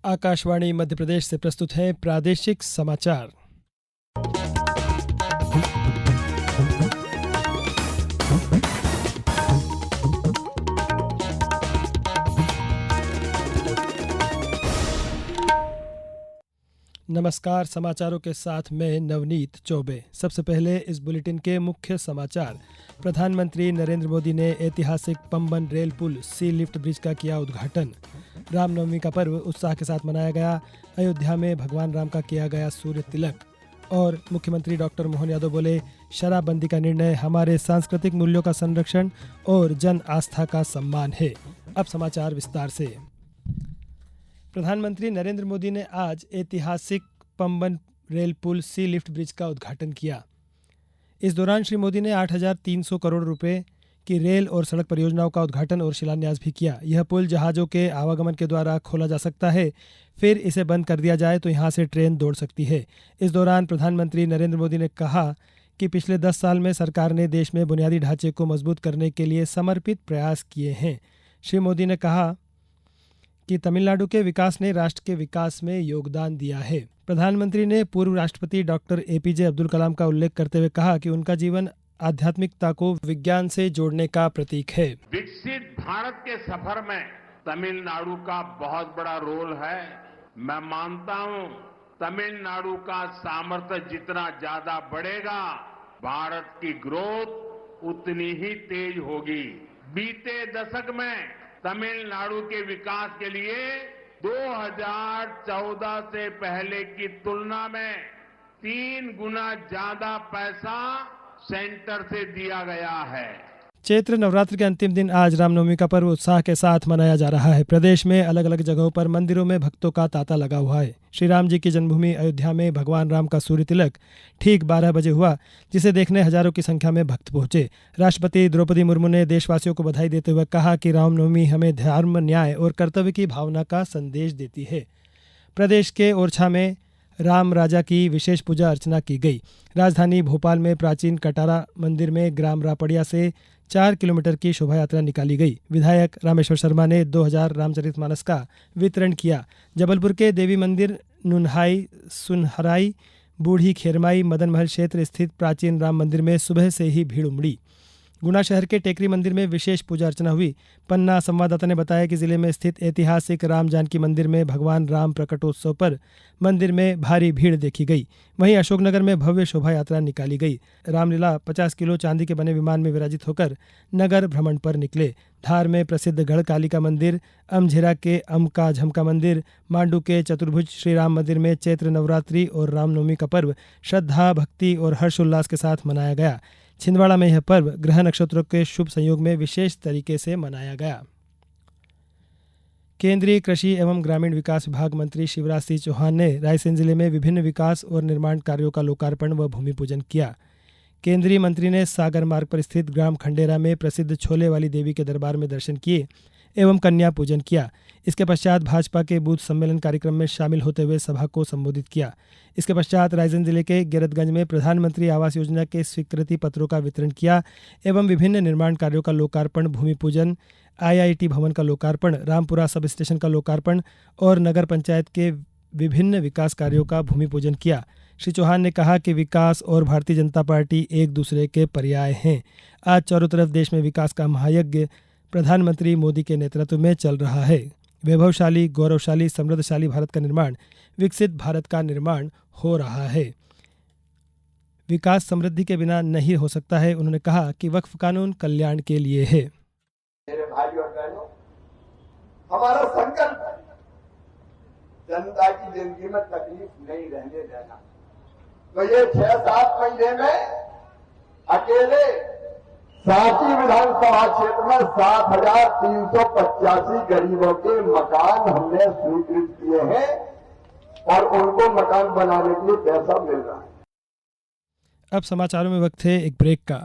आकाशवाणी मध्य प्रदेश से प्रस्तुत है प्रादेशिक समाचार। नमस्कार, समाचारों के साथ मैं नवनीत चौबे। सबसे पहले इस बुलेटिन के मुख्य समाचार। प्रधानमंत्री नरेंद्र मोदी ने ऐतिहासिक पंबन रेल पुल सी लिफ्ट ब्रिज का किया उद्घाटन। रामनवमी का पर्व उत्साह के साथ मनाया गया। अयोध्या में भगवान राम का किया गया सूर्य तिलक। और मुख्यमंत्री डॉक्टर मोहन यादव बोले, शराबबंदी का निर्णय हमारे सांस्कृतिक मूल्यों का संरक्षण और जन आस्था का सम्मान है। अब समाचार विस्तार से। प्रधानमंत्री नरेंद्र मोदी ने आज ऐतिहासिक पंबन रेल पुल सी लिफ्ट ब्रिज का उद्घाटन किया। इस दौरान श्री मोदी ने 8,300 करोड़ रुपए की रेल और सड़क परियोजनाओं का उद्घाटन और शिलान्यास भी किया। यह पुल जहाज़ों के आवागमन के द्वारा खोला जा सकता है, फिर इसे बंद कर दिया जाए तो यहाँ से ट्रेन दौड़ सकती है। इस दौरान प्रधानमंत्री नरेंद्र मोदी ने कहा कि पिछले 10 साल में सरकार ने देश में बुनियादी ढांचे को मजबूत करने के लिए समर्पित प्रयास किए हैं। श्री मोदी ने कहा कि तमिलनाडु के विकास ने राष्ट्र के विकास में योगदान दिया है। प्रधानमंत्री ने पूर्व राष्ट्रपति डॉक्टर एपीजे अब्दुल कलाम का उल्लेख करते हुए कहा कि उनका जीवन आध्यात्मिकता को विज्ञान से जोड़ने का प्रतीक है। विकसित भारत के सफर में तमिलनाडु का बहुत बड़ा रोल है। मैं मानता हूं, तमिलनाडु का सामर्थ्य जितना ज्यादा बढ़ेगा, भारत की ग्रोथ उतनी ही तेज होगी। बीते दशक में तमिलनाडु के विकास के लिए 2014 से पहले की तुलना में 3 गुना ज्यादा पैसा सेंटर से दिया गया है। चैत्र नवरात्र के अंतिम दिन आज रामनवमी का पर्व उत्साह के साथ मनाया जा रहा है। प्रदेश में अलग अलग जगहों पर मंदिरों में भक्तों का तांता लगा हुआ है। श्री राम जी की जन्मभूमि अयोध्या में भगवान राम का सूर्य तिलक ठीक 12 बजे हुआ, जिसे देखने हजारों की संख्या में भक्त पहुंचे। राष्ट्रपति द्रौपदी मुर्मू ने देशवासियों को बधाई देते हुए कहा कि रामनवमी हमें धर्म, न्याय और कर्तव्य की भावना का संदेश देती है। प्रदेश के ओरछा में राम राजा की विशेष पूजा अर्चना की गई। राजधानी भोपाल में प्राचीन कटारा मंदिर में ग्राम रापड़िया से 4 किलोमीटर की शोभा यात्रा निकाली गई। विधायक रामेश्वर शर्मा ने 2000 रामचरितमानस का वितरण किया। जबलपुर के देवी मंदिर नुनहाई, सुनहराई, बूढ़ी खेरमाई, मदन महल क्षेत्र स्थित प्राचीन राम मंदिर में सुबह से ही भीड़ उमड़ी। गुना शहर के टेकरी मंदिर में विशेष पूजा अर्चना हुई। पन्ना संवाददाता ने बताया कि जिले में स्थित ऐतिहासिक राम जानकी मंदिर में भगवान राम प्रकटोत्सव पर मंदिर में भारी भीड़ देखी गई। वहीं अशोकनगर में भव्य शोभा यात्रा निकाली गई। रामलीला 50 किलो चांदी के बने विमान में विराजित होकर नगर भ्रमण पर निकले। धार में प्रसिद्ध गढ़ कालिका मंदिर, अमझेरा के अमका झमका मंदिर, मांडू के चतुर्भुज श्री राम मंदिर में चैत्र नवरात्रि और रामनवमी का पर्व श्रद्धा, भक्ति और हर्षोल्लास के साथ मनाया गया। छिंदवाड़ा में यह पर्व ग्रह नक्षत्रों के शुभ संयोग में विशेष तरीके से मनाया गया। केंद्रीय कृषि एवं ग्रामीण विकास विभाग मंत्री शिवराज सिंह चौहान ने रायसेन जिले में विभिन्न विकास और निर्माण कार्यों का लोकार्पण व भूमि पूजन किया। केंद्रीय मंत्री ने सागर मार्ग पर स्थित ग्राम खंडेरा में प्रसिद्ध छोले वाली देवी के दरबार में दर्शन किए एवं कन्या पूजन किया। इसके पश्चात भाजपा के बूथ सम्मेलन कार्यक्रम में शामिल होते हुए सभा को संबोधित किया। इसके पश्चात रायसेन जिले के गैरतगंज में प्रधानमंत्री आवास योजना के स्वीकृति पत्रों का वितरण किया एवं विभिन्न निर्माण कार्यों का लोकार्पण, भूमि पूजन, IIT भवन का लोकार्पण, रामपुरा सब स्टेशन का लोकार्पण और नगर पंचायत के विभिन्न विकास कार्यों का भूमि पूजन किया। श्री चौहान ने कहा कि विकास और भारतीय जनता पार्टी एक दूसरे के पर्याय हैं। आज चारों तरफ देश में विकास का महायज्ञ प्रधानमंत्री मोदी के नेतृत्व में चल रहा है। वैभवशाली, गौरवशाली, समृद्धशाली भारत का निर्माण, विकसित भारत का निर्माण हो रहा है। विकास समृद्धि के बिना नहीं हो सकता है। उन्होंने कहा कि वक्फ कानून कल्याण के लिए है। मेरे भाई और बहनों, हमारा संकल्प है जनता की जिंदगी में तकलीफ नहीं रहने देना। तो ये 6-7 महीने में अकेले सांची विधानसभा क्षेत्र में 7,385 गरीबों के मकान हमने स्वीकृत किए हैं और उनको मकान बनाने के लिए पैसा मिल रहा है। अब समाचारों में वक्त है एक ब्रेक का।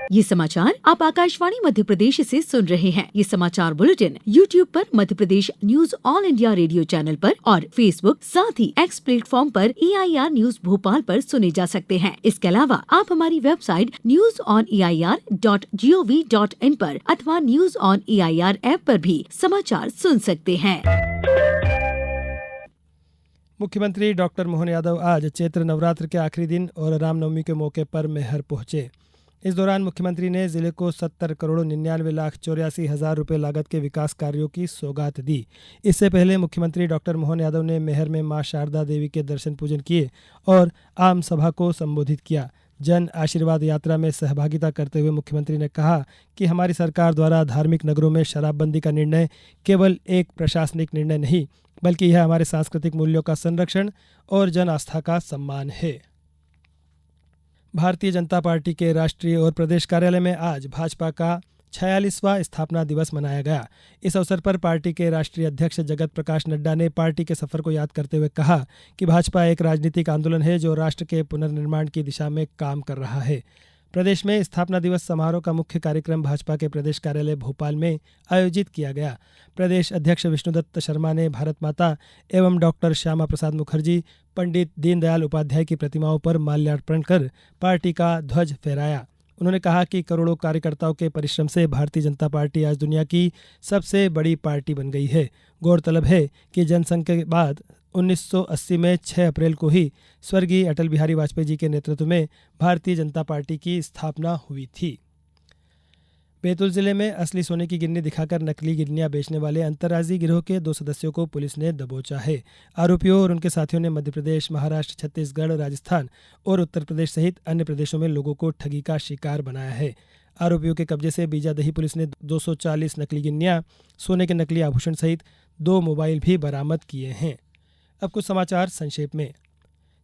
ये समाचार आप आकाशवाणी मध्य प्रदेश से सुन रहे हैं। ये समाचार बुलेटिन YouTube पर Madhya Pradesh news All India Radio channel पर और Facebook साथ ही X प्लेटफॉर्म पर EIR न्यूज भोपाल पर सुने जा सकते हैं। इसके अलावा आप हमारी वेबसाइट newsoneir.gov.in पर अथवा न्यूज ऑन EIR ऐप पर भी समाचार सुन सकते हैं। मुख्यमंत्री डॉक्टर मोहन यादव आज चैत्र नवरात्र के आखिरी दिन और रामनवमी के मौके पर मैहर पहुंचे। इस दौरान मुख्यमंत्री ने जिले को 70 करोड़ 99 लाख 84 हज़ार रुपये लागत के विकास कार्यों की सौगात दी। इससे पहले मुख्यमंत्री डॉक्टर मोहन यादव ने मैहर में मां शारदा देवी के दर्शन पूजन किए और आम सभा को संबोधित किया। जन आशीर्वाद यात्रा में सहभागिता करते हुए मुख्यमंत्री ने कहा कि हमारी सरकार द्वारा धार्मिक नगरों में शराबबंदी का निर्णय केवल एक प्रशासनिक निर्णय नहीं, बल्कि यह हमारे सांस्कृतिक मूल्यों का संरक्षण और जन आस्था का सम्मान है। भारतीय जनता पार्टी के राष्ट्रीय और प्रदेश कार्यालय में आज भाजपा का 46वां स्थापना दिवस मनाया गया। इस अवसर पर पार्टी के राष्ट्रीय अध्यक्ष जगत प्रकाश नड्डा ने पार्टी के सफर को याद करते हुए कहा कि भाजपा एक राजनीतिक आंदोलन है जो राष्ट्र के पुनर्निर्माण की दिशा में काम कर रहा है। प्रदेश में स्थापना दिवस समारोह का मुख्य कार्यक्रम भाजपा के प्रदेश कार्यालय भोपाल में आयोजित किया गया। प्रदेश अध्यक्ष विष्णुदत्त शर्मा ने भारत माता एवं डॉक्टर श्यामा प्रसाद मुखर्जी, पंडित दीनदयाल उपाध्याय की प्रतिमाओं पर माल्यार्पण कर पार्टी का ध्वज फहराया। उन्होंने कहा कि करोड़ों कार्यकर्ताओं के परिश्रम से भारतीय जनता पार्टी आज दुनिया की सबसे बड़ी पार्टी बन गई है। गौरतलब है कि जनसंघ के बाद 1980 में 6 अप्रैल को ही स्वर्गीय अटल बिहारी वाजपेयी जी के नेतृत्व में भारतीय जनता पार्टी की स्थापना हुई थी। बैतूल जिले में असली सोने की गिन्नी दिखाकर नकली गिन्नियां बेचने वाले अंतर्राज्यीय गिरोह के 2 सदस्यों को पुलिस ने दबोचा है। आरोपियों और उनके साथियों ने मध्य प्रदेश, महाराष्ट्र, छत्तीसगढ़, राजस्थान और उत्तर प्रदेश सहित अन्य प्रदेशों में लोगों को ठगी का शिकार बनाया है। आरोपियों के कब्जे से बीजादही पुलिस ने 240 नकली गिन्नियां, सोने के नकली आभूषण सहित 2 मोबाइल भी बरामद किए हैं। अब कुछ समाचार संक्षेप में।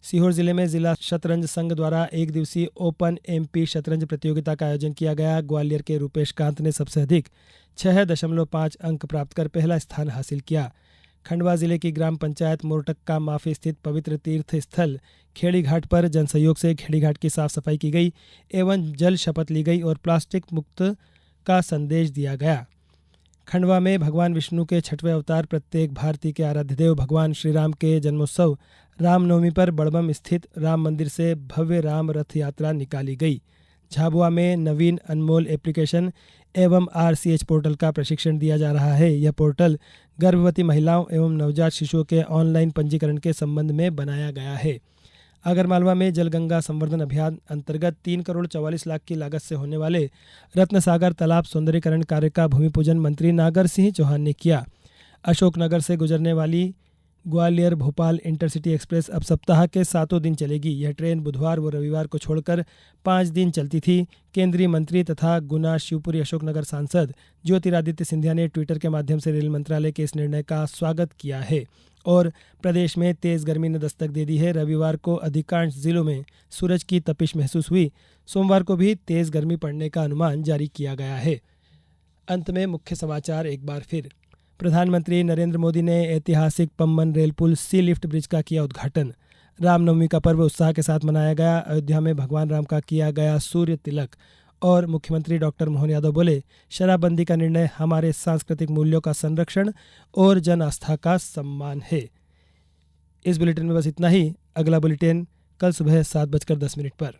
सीहोर जिले में जिला शतरंज संघ द्वारा एक दिवसीय ओपन MP शतरंज प्रतियोगिता का आयोजन किया गया। ग्वालियर के रूपेश कांत ने सबसे अधिक 6.5 अंक प्राप्त कर पहला स्थान हासिल किया। खंडवा जिले की ग्राम पंचायत मोरटक्का माफी स्थित पवित्र तीर्थ स्थल खेड़ी घाट पर जन सहयोग से खेड़ी घाट की साफ सफाई की गई एवं जल शपथ ली गई और प्लास्टिक मुक्त का संदेश दिया गया। खंडवा में भगवान विष्णु के 6वें अवतार प्रत्येक भारतीय के आराध्य देव भगवान श्री राम के जन्मोत्सव रामनवमी पर बड़बम स्थित राम मंदिर से भव्य राम रथ यात्रा निकाली गई। झाबुआ में नवीन अनमोल एप्लीकेशन एवं RCH पोर्टल का प्रशिक्षण दिया जा रहा है। यह पोर्टल गर्भवती महिलाओं एवं नवजात शिशुओं के ऑनलाइन पंजीकरण के संबंध में बनाया गया है। आगरमालवा में जलगंगा संवर्धन अभियान अंतर्गत 3 करोड़ 44 लाख की लागत से होने वाले रत्नसागर तालाब सौंदर्यीकरण कार्य का भूमि पूजन मंत्री नागर सिंह चौहान ने किया। अशोकनगर से गुजरने वाली ग्वालियर भोपाल इंटरसिटी एक्सप्रेस अब सप्ताह के 7 दिन चलेगी। यह ट्रेन बुधवार व रविवार को छोड़कर 5 दिन चलती थी। केंद्रीय मंत्री तथा गुना शिवपुरी अशोकनगर सांसद ज्योतिरादित्य सिंधिया ने ट्विटर के माध्यम से रेल मंत्रालय के इस निर्णय का स्वागत किया है और प्रदेश में तेज गर्मी ने दस्तक दे दी है। रविवार को अधिकांश जिलों में सूरज की तपिश महसूस हुई। सोमवार को भी तेज गर्मी पड़ने का अनुमान जारी किया गया है। अंत में मुख्य समाचार एक बार फिर। प्रधानमंत्री नरेंद्र मोदी ने ऐतिहासिक पम्बन रेल पुल सी लिफ्ट ब्रिज का किया उद्घाटन। रामनवमी का पर्व उत्साह के साथ मनाया गया। अयोध्या में भगवान राम का किया गया सूर्य तिलक। और मुख्यमंत्री डॉक्टर मोहन यादव बोले, शराबबंदी का निर्णय हमारे सांस्कृतिक मूल्यों का संरक्षण और जन आस्था का सम्मान है। इस बुलेटिन में बस इतना ही। अगला बुलेटिन कल सुबह 7:10 पर।